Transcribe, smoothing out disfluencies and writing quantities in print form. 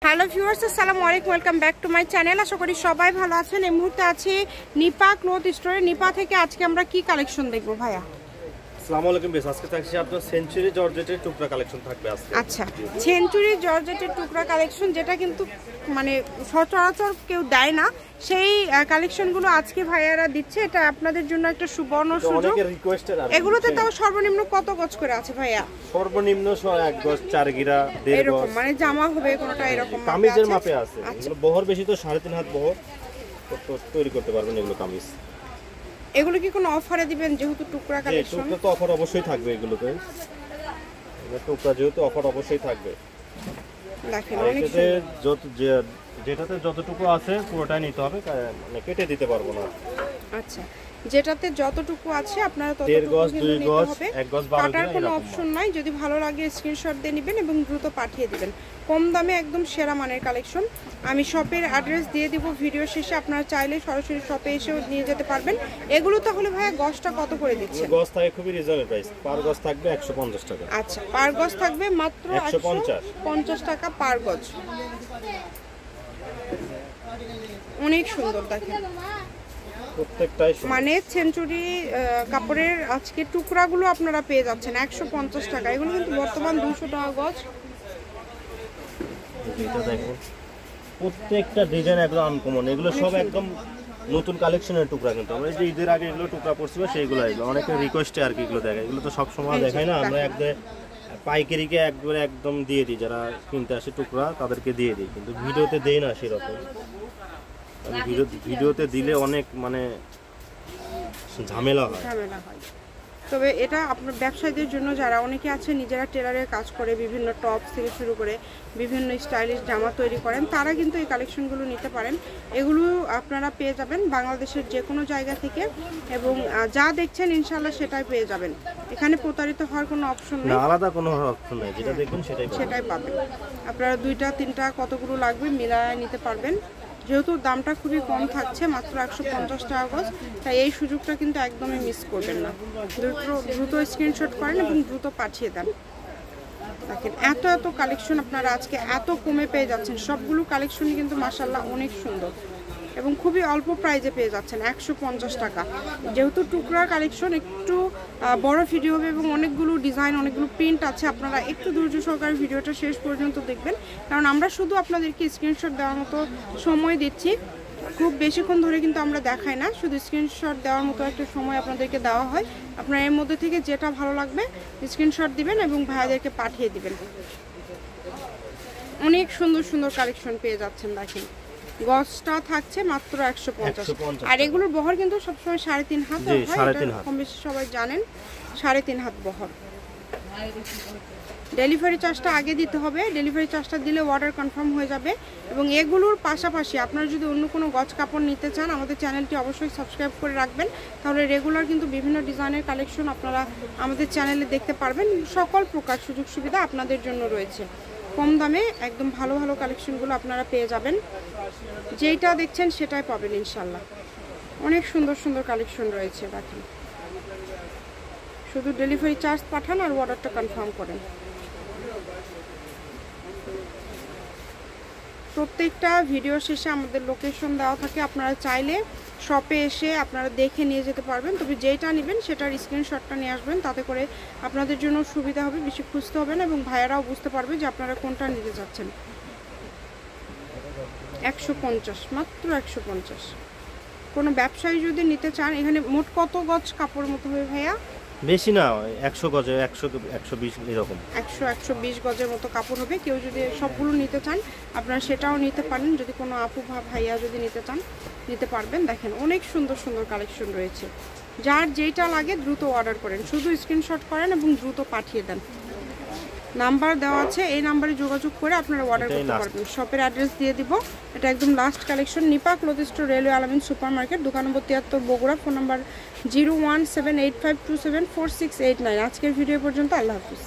Hello viewers, আসসালামু আলাইকুম, welcome back to my channel. আশা করি সবাই ভালো আছেন। এই মুহূর্তে আছি নিপা ক্লথ স্টোরে। নিপা থেকে আজকে আমরা কি কালেকশন দেখবো ভাইয়া? আসসালামু আলাইকুম বেশ, আজকে থাকছে আপনার সেঞ্চুরি জর্জেটের টুকরা কালেকশন থাকবে আজকে। আচ্ছা, সেঞ্চুরি জর্জেটের টুকরা কালেকশন, যেটা কিন্তু মানে সচরাচর কেউ দেয় না, সেই কালেকশনগুলো আজকে ভাইয়ারা দিচ্ছে। এটা আপনাদের জন্য একটা সুবর্ণ সুযোগ। এগুলোতে তাও সর্বনিম্ন কত গজ করে আছে ভাইয়া? সর্বনিম্ন 1 গজ 4 গিরা 1.5 এরকম, গজ, মানে জামা হবে কোনটা এরকম কামিজের মাপে আছে। এগুলো বহর বেশি তো 3.5 হাত বহর তো তৈরি করতে পারবেন এগুলো কামিজ। এগুলো কি কোনো অফারে দিবেন যেহেতু টুকরা কালেকশন? টুকরা তো অফার অবশ্যই থাকবে এগুলোতে। এটা টুকরা যেহেতু অফার অবশ্যই থাকবে। দেখেন অনেক যেটাতে যতটুকু আছে পুরোটাই নিতে হবে, মানে কেটে দিতে পারবো না। আচ্ছা, যেটাতে যতটুকু আছে আপনারা ততটুকু কিন্তু নিতে হবে। কাটার কোনো অপশন নাই। যদি ভালো লাগে স্ক্রিনশট দিয়ে নেবেন এবং দ্রুত পাঠিয়ে দিবেন। কম দামে একদম সেরা মানের কালেকশন। আমি শপের অ্যাড্রেস দিয়ে দিব ভিডিও শেষে, আপনারা চাইলে সরাসরি শপে এসেও নিয়ে যেতে পারবেন। এগুলো তাহলে ভাইয়া গজটা কত করে দিচ্ছেন? গজ থাকে খুবই রিজনেবল প্রাইস, পার গজ থাকবে 150 টাকা। আচ্ছা, পার গজ থাকবে মাত্র 150 টাকা পার গজ। অনেক সুন্দর, দেখেন প্রত্যেকটাই মানে সেঞ্চুরি কাপড়ের আজকে টুকরাগুলো আপনারা পেয়ে যাচ্ছেন 150 টাকা। এগুলো কিন্তু বর্তমান 200 টাকা গজ। এটা দেখো প্রত্যেকটা ডিজাইন একদম আনকমন, এগুলো সব একদম নতুন কালেকশনের টুকরা। কিন্তু আমরা এই যে ঈদের আগে এগুলো টুকরা পড়ছিল সেইগুলো, এগুলো অনেকে রিকোয়েস্টে আর কি এগুলো দেখায়। এগুলো তো সব সময় দেখায় না, আমরা একদম পাইকারিকে একবারে একদম দিয়ে দিই, যারা কিনতে আসে টুকরা তাদেরকে দিয়ে দিই, কিন্তু ভিডিওতে দেই না সেরকম। ভিডিওতে দিলে অনেক মানে ঝামেলা হয়। তবে এটা আপনার ব্যবসায়ীদের জন্য, যারা অনেকে আছে নিজেরা টেলারের কাজ করে, বিভিন্ন টপ থেকে শুরু করে বিভিন্ন স্টাইলিশ জামা তৈরি করেন, তারা কিন্তু এই কালেকশনগুলো নিতে পারেন। এগুলো আপনারা পেয়ে যাবেন বাংলাদেশের যে কোনো জায়গা থেকে, এবং যা দেখছেন ইনশাআল্লাহ সেটাই পেয়ে যাবেন। এখানে প্রতারিত হওয়ার কোনো অপশন নেই, আলাদা কোনো অপশন নেই। যেটা দেখবেন সেটাই পাবেন। আপনারা 2টা 3টা কতগুলো লাগবে মিলায় নিতে পারবেন। যেহেতু দামটা খুবই কম থাকছে, মাত্র 150 টাকা গজ, তাই এই সুযোগটা কিন্তু একদমই মিস করবেন না। দ্রুত স্ক্রিনশট করেন এবং দ্রুত পাঠিয়ে দেন। দেখেন এত কালেকশন আপনারা আজকে এত কমে পেয়ে যাচ্ছেন। সবগুলো কালেকশনই কিন্তু মাশাআল্লাহ অনেক সুন্দর এবং খুবই অল্প প্রাইজে পেয়ে যাচ্ছেন 150 টাকা। যেহেতু টুকরার কালেকশন, একটু বড় ভিডিও হবে এবং অনেকগুলো ডিজাইন, অনেকগুলো প্রিন্ট আছে। আপনারা একটু ধৈর্য সহকারে ভিডিওটা শেষ পর্যন্ত দেখবেন, কারণ আমরা শুধু আপনাদেরকে স্ক্রিনশট দেওয়ার মতো সময় দিচ্ছি। খুব বেশিক্ষণ ধরে কিন্তু আমরা দেখাই না, শুধু স্ক্রিনশট দেওয়ার মতো একটা সময় আপনাদেরকে দেওয়া হয়। আপনারা এর মধ্যে থেকে যেটা ভালো লাগবে স্ক্রিনশট দিবেন এবং ভাইয়াদেরকে পাঠিয়ে দিবেন। অনেক সুন্দর সুন্দর কালেকশন পেয়ে যাচ্ছেন। দেখেন গজটা থাকছে মাত্র 150, আর এগুলোর বহর কিন্তু সবসময় 3.5 হাত হয়, কম বেশি সবাই জানেন। 3.5 হাত বহর। ডেলিভারি চার্জটা আগে দিতে হবে। ডেলিভারি চার্জটা দিলে অর্ডার কনফার্ম হয়ে যাবে। এবং এগুলোর পাশাপাশি আপনারা যদি অন্য কোনো গজ কাপড় নিতে চান, আমাদের চ্যানেলটি অবশ্যই সাবস্ক্রাইব করে রাখবেন, তাহলে রেগুলার কিন্তু বিভিন্ন ডিজাইনের কালেকশন আপনারা আমাদের চ্যানেলে দেখতে পারবেন। সকল প্রকার সুযোগ সুবিধা আপনাদের জন্য রয়েছে। কম দামে একদম ভালো ভালো কালেকশনগুলো আপনারা পেয়ে যাবেন। যেইটা দেখছেন সেটাই পাবেন ইনশাল্লাহ। অনেক সুন্দর সুন্দর কালেকশন রয়েছে। দেখেন শুধু ডেলিভারি চার্জ পাঠান আর অর্ডারটা কনফার্ম করেন। প্রত্যেকটা ভিডিও শেষে আমাদের লোকেশন দেওয়া থাকে, আপনারা চাইলে শপে এসে আপনারা দেখে নিয়ে যেতে পারবেন। তবে যেইটা নেবেন সেটার স্ক্রিনশটটা নিয়ে আসবেন, তাতে করে আপনাদের জন্য সুবিধা হবে, বেশি খুঁজতে হবে না এবং ভাইয়ারাও বুঝতে পারবে যে আপনারা কোনটা নিতে যাচ্ছেন। 150, মাত্র 150। কোনো ব্যবসায়ী যদি নিতে চান, এখানে মোট কত গজ কাপড় মতো হবে ভাইয়া? বেশি না, 100 গজে 100-120 এরকম, 100-120 গজের মতো কাপড় হবে। কেউ যদি সবগুলো নিতে চান আপনারা সেটাও নিতে পারেন। যদি কোনো আপু ভাইয়া যদি নিতে চান নিতে পারবেন। দেখেন অনেক সুন্দর সুন্দর কালেকশন রয়েছে। যার যেটা লাগে দ্রুত অর্ডার করেন, শুধু স্ক্রিনশট করেন এবং দ্রুত পাঠিয়ে দেন। নাম্বার দেওয়া আছে, এই নাম্বারে যোগাযোগ করে আপনারা অর্ডার করতে পারবেন। শপের অ্যাড্রেস দিয়ে দিব। এটা একদম last collection. Nipa cloth store, railway Alamin super market, দোকান নম্বর 73, বগুড়া। Phone number 01785274689। আজকের ভিডিও পর্যন্ত। আল্লাহ হাফিজ।